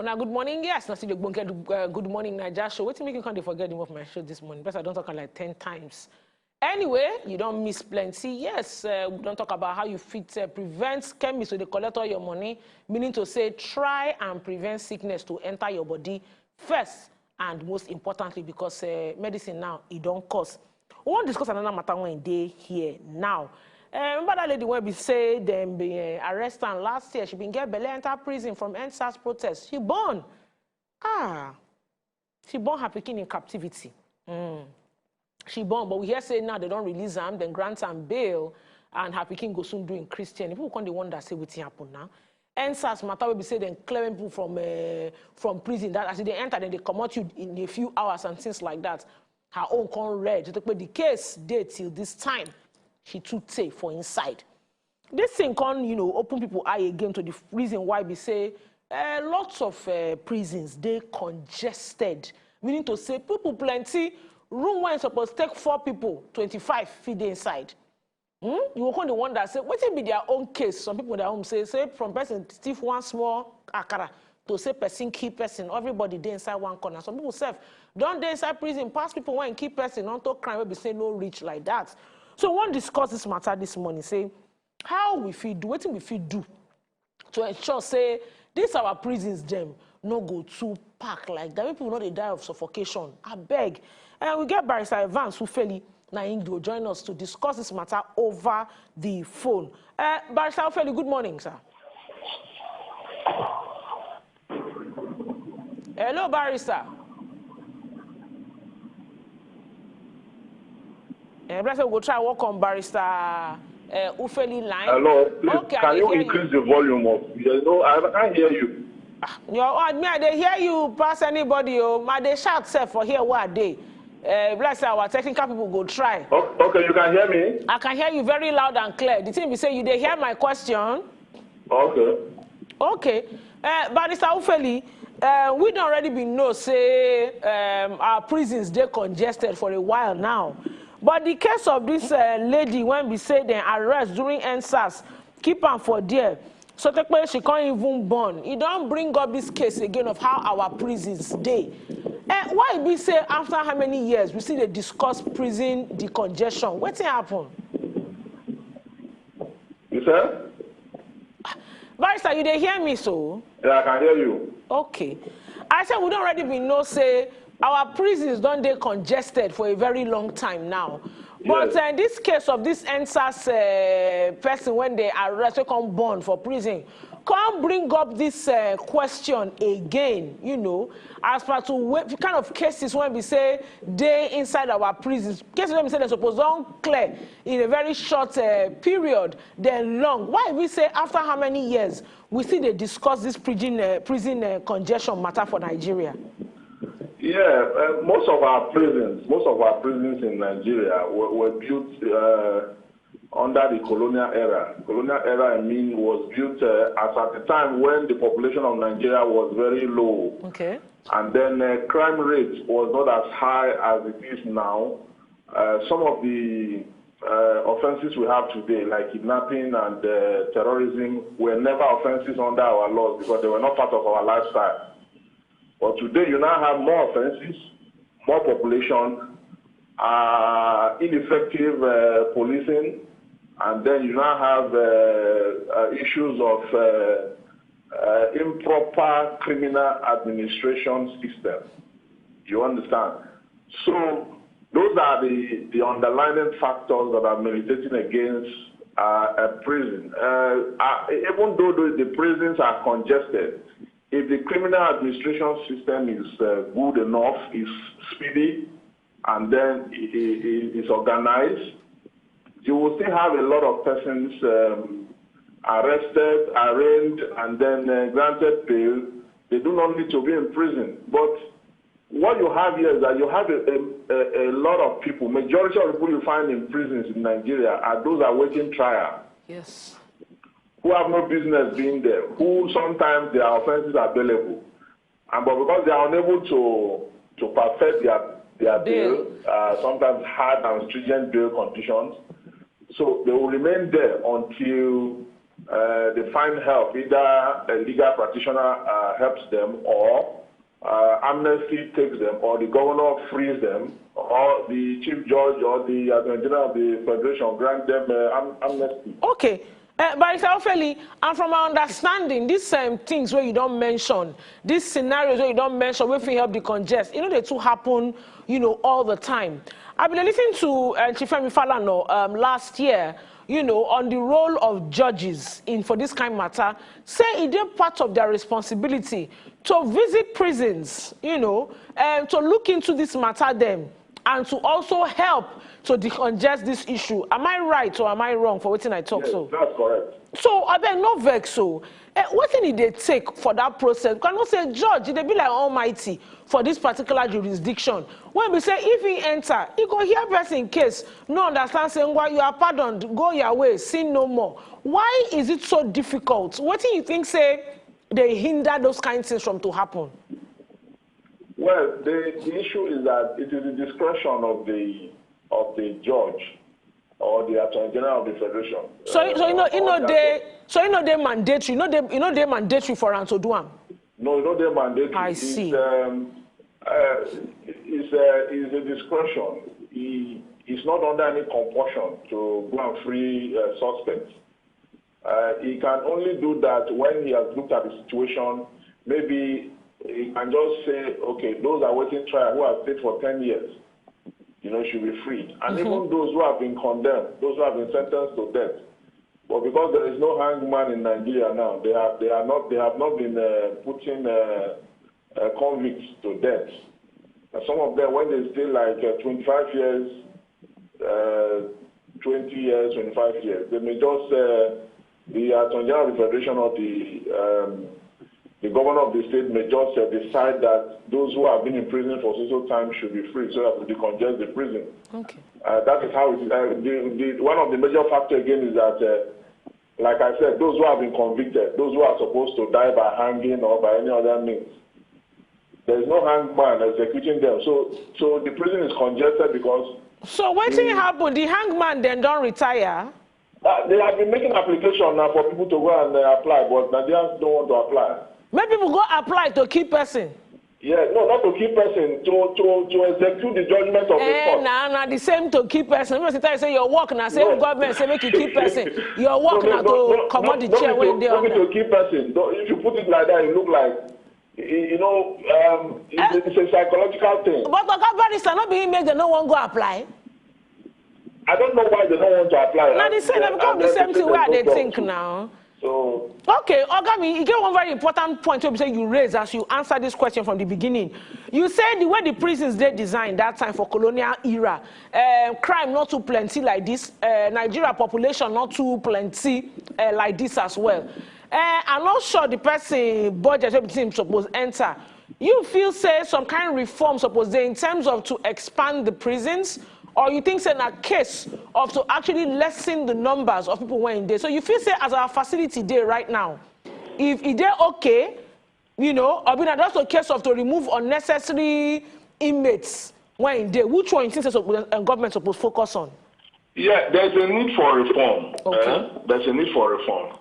Una good morning. Yes, not the good morning, Naija show. What make you can't forget the name of my show this morning? Because I don't talk like 10 times. Anyway, you don't miss plenty. Yes, we don't talk about how you fit prevent chemists so they collect all your money, meaning to say try and prevent sickness to enter your body first and most importantly because medicine now, it don't cost. We won't discuss another matter one day here now. Remember that lady when we say them be arrested last year, she been get belly enter prison from NSAS protest. She born. She born her pikin in captivity. She born, but we hear say now they don't release them, then grant them bail, and her pikin go soon doing Christian. People can't wonder say what's happen now. NSAS matter will be say then clearing people from prison. That as they enter, then they come out you in a few hours and things like that. Her own con red. The case date till this time. She too take for inside. This thing can, open people eye again to the reason why we say lots of prisons, they congested. Meaning to say people plenty, room where it's supposed to take 4 people, 25 feet inside. You will kind of wonder, say, what will be their own case? Some people in their home say from person stiff one small akara to say person key person, everybody dey inside one corner. Some people say, don't dey inside prison, pass people when key person, not to crime, will be say no reach like that. So we want to discuss this matter this morning, say how we feel do, what we feel do to ensure say these our prisons them no go too pack like that. People not they die of suffocation. I beg. And we get Barrister Evans Ufeli Naija join us to discuss this matter over the phone. Barrister Ufeli, good morning, sir. Hello, Barrister. Let's go try work on Barrister Ufeli line. Hello, please, okay, can you increase the volume of? I can't hear you. They hear you pass anybody. They shout self for here what they. Let's say our technical people go try. Okay, you can hear me. I can hear you very loud and clear. The thing we say you they hear my question. Okay. Okay, Barrister Ufeli, we don't already been know say our prisons they congested for a while now. But the case of this lady, when we say they arrest during NSAS, keep her for there. So she can't even born. You don't bring up this case again of how our prisons day. Why we say after how many years we see they discuss prison decongestion? What's happen? You said? Barrister, you they hear me so? Yeah, I can hear you. Okay. I said we don't already be know say our prisons don't they congested for a very long time now. But in this case of this NSAS person, when they arrest, they come born for prison, can't bring up this question again, as per to kind of cases when we say they inside our prisons. Cases when we say they're supposed to clear in a very short period, then long. Why we say after how many years we see they discuss this prison congestion matter for Nigeria? Yeah, most of our prisons in Nigeria were built under the colonial era. Colonial era, I mean, was built at the time when the population of Nigeria was very low. Okay. And then crime rate was not as high as it is now. Some of the offenses we have today, like kidnapping and terrorism, were never offenses under our laws because they were not part of our lifestyle. But today, you now have more offenses, more population, ineffective policing, and then you now have issues of improper criminal administration system. You understand? So those are the underlying factors that are militating against a prison. Even though the prisons are congested, if the criminal administration system is good enough, is speedy, and then is organized, you will still have a lot of persons arrested, arraigned, and then granted bail. They do not need to be in prison. But what you have here is that you have a lot of people, majority of the people you find in prisons in Nigeria are those awaiting trial. Yes. Who have no business being there, who sometimes their offenses are available. But because they are unable to perfect their bail, sometimes hard and stringent bail conditions, so they will remain there until they find help. Either a legal practitioner helps them, or amnesty takes them, or the governor frees them, or the chief judge or the attorney general of the federation grant them amnesty. Okay. But it's Ofeli, and from my understanding, these things where you don't mention, these scenarios where you don't mention, where you help decongest, they too happen, all the time. I've been listening to Chifemi Falano last year, on the role of judges for this kind of matter, say it is part of their responsibility to visit prisons, to look into this matter then, and to also help to decongest this issue. Am I right or am I wrong for what I talk? Yes, so? That's correct. So, I bet no vex so. What did they take for that process? Can we say, Judge, they be like Almighty for this particular jurisdiction? When we say, if he enter, he go hear person in case, no understand, saying, well, you are pardoned, go your way, sin no more. Why is it so difficult? What do you think, say, they hinder those kinds of things from to happen? Well, the issue is that it is the discretion of the judge or the attorney general of the federation. So they mandatory. They mandatory for them to do them. No, they're mandatory. I see. It's a discretion. He's not under any compulsion to go and free suspects. He can only do that when he has looked at the situation. Maybe he can just say, okay, those are waiting trial who have stayed for 10 years, should be freed. And even those who have been condemned, those who have been sentenced to death. But because there is no hangman in Nigeria now, they have not been putting convicts to death. And some of them, when they stay like 25 years, 20 years, 25 years, they may just the attorney general of the federation or the governor of the state may just decide that those who have been in prison for so time should be free, so that we decongest the prison. Okay. That is how it is. One of the major factors again is that, like I said, those who have been convicted, those who are supposed to die by hanging or by any other means, there is no hangman executing them. So the prison is congested because. So what thing happened? The hangman then don't retire. They have been making application now for people to go and apply, but Nigerians don't want to apply. Many people go apply to keep person. Yeah, no, not to keep person, to execute the judgment of the court. Nah, the same to keep person. You say your work now, say government say make you keep person. Your work now to come out the chair when they are. Not to keep person. If you put it like that, it look like, it's a psychological thing. But government not being made, they no one go apply. I don't know why they don't want to apply. Now they say they become the same thing where they think now. So okay, Ogami, you get one very important point you raise as you answer this question from the beginning. You said the way the prisons they designed that time for colonial era, crime not too plenty like this, Nigeria population not too plenty like this as well. I'm not sure the person budget everything supposed enter. You feel say some kind of reform supposed in terms of to expand the prisons? Or you think say a case of to actually lessen the numbers of people when in there? So you feel say as our facility there right now, if it there okay, or being that's a case of to remove unnecessary inmates when in there, which one you think the government supposed to focus on? Yeah, there's a need for reform. Okay. There's a need for reform.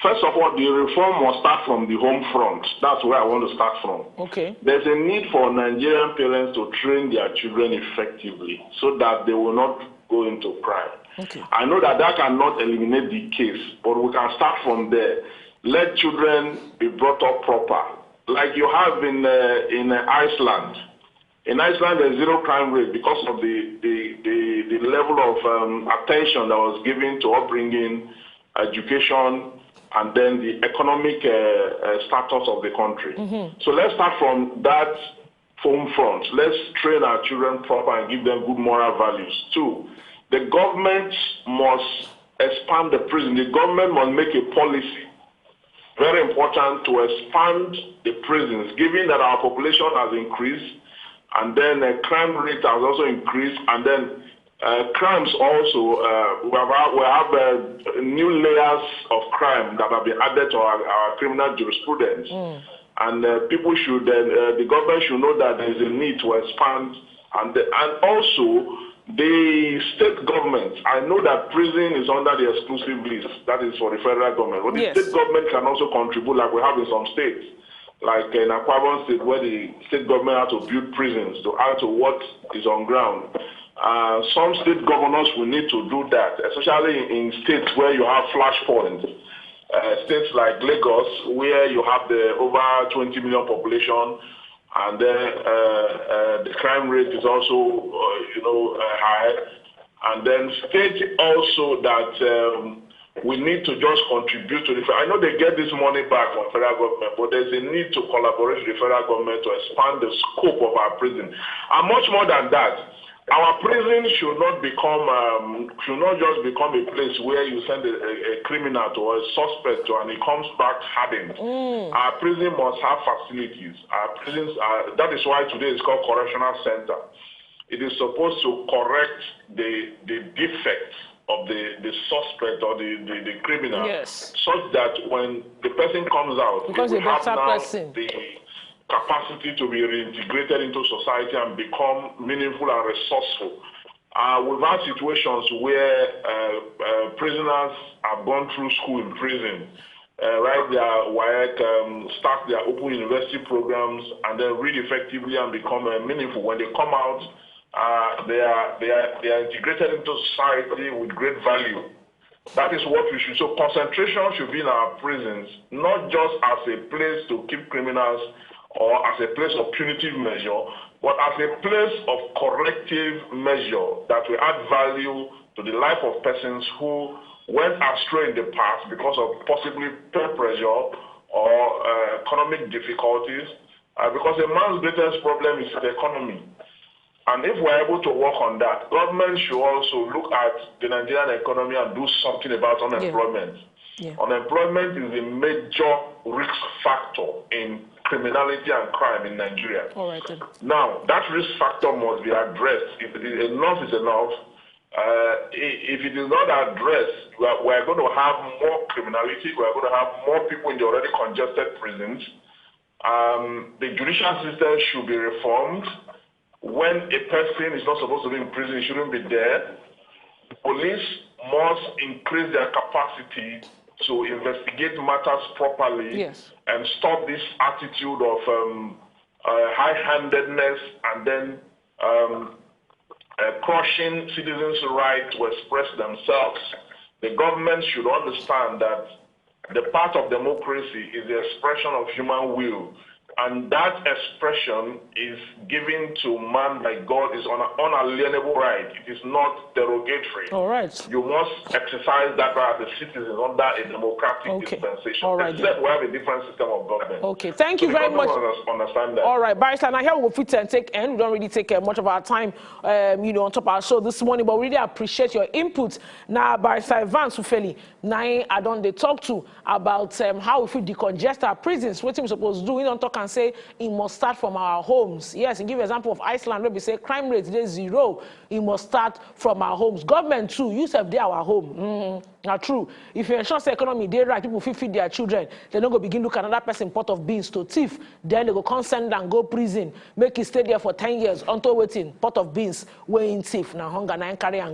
First of all, the reform must start from the home front. That's where I want to start from. Okay. There's a need for Nigerian parents to train their children effectively so that they will not go into crime. Okay. I know that cannot eliminate the case, but we can start from there. Let children be brought up proper, like you have in Iceland. In Iceland, there's zero crime rate because of the level of attention that was given to upbringing, education, and then the economic status of the country. So let's start from that home front. Let's train our children proper and give them good moral values. 2, the government must expand the prison. The government must make a policy, very important, to expand the prisons, given that our population has increased, and then the crime rate has also increased, and then crimes also, we have new layers of crime that have been added to our criminal jurisprudence. And people should, the government should know that there is a need to expand, and also The state government, I know that prison is under the exclusive list, that is for the federal government, but the Yes. state government can also contribute like we have in some states, like in Akwa Ibom State, where the state government had to build prisons to add to what is on ground. Some state governors will need to do that, especially in states where you have flashpoints. States like Lagos, where you have the over 20 million population, and then the crime rate is also, high. And then states also that we need to just contribute to the. I know they get this money back from federal government, but there's a need to collaborate with the federal government to expand the scope of our prison. And much more than that, our prison should not just become a place where you send a criminal to a suspect to and he comes back hardened. Our prison must have facilities. Our prisons that is why today it's called correctional center. It is supposed to correct the defects of the suspect or the criminal, yes, such that when the person comes out, because he will have now person. the capacity to be reintegrated into society and become meaningful and resourceful. We've had situations where prisoners have gone through school in prison, write their WAEC, start their open university programs, and then read effectively and become meaningful. When they come out, they are integrated into society with great value. That is what we should. So concentration should be in our prisons, not just as a place to keep criminals or as a place of punitive measure, but as a place of corrective measure that will add value to the life of persons who went astray in the past because of possibly peer pressure or economic difficulties, because a man's greatest problem is the economy. And if we're able to work on that, government should also look at the Nigerian economy and do something about unemployment. Yeah. Unemployment is a major risk factor in criminality and crime in Nigeria. All right, then. Now, that risk factor must be addressed. If it is enough, is enough. If it is not addressed, we're going to have more criminality. We're going to have more people in the already congested prisons. The judicial system should be reformed. When a person is not supposed to be in prison, he shouldn't be there. Police must increase their capacity to investigate matters properly, yes, and stop this attitude of high-handedness and then crushing citizens' right to express themselves. The government should understand that the part of democracy is the expression of human will. And that expression is given to man by God, is an unalienable right. It is not derogatory. All right. You must exercise that right as a citizen under a democratic dispensation. All right. Except we have a different system of government. Okay. Thank you very much. Understand that. All right, Barrister. Now here we'll fit and take end. We don't really take much of our time, on top of our show this morning, but we really appreciate your input. Now, Barrister Ivan Sufeli, now I don't they talk to about how we feel decongest our prisons. What we're supposed to do? We don't talk and say it must start from our homes. Yes, and give an example of Iceland where we say crime rate is 0. It must start from our homes. Government too, you have there our home. Not true. If you ensure the economy they right, people feed their children, they're not going to begin look at another person pot of beans to thief. Then they go consent and go prison, make it stay there for 10 years until waiting pot of beans weighing thief. Now hunger now carry and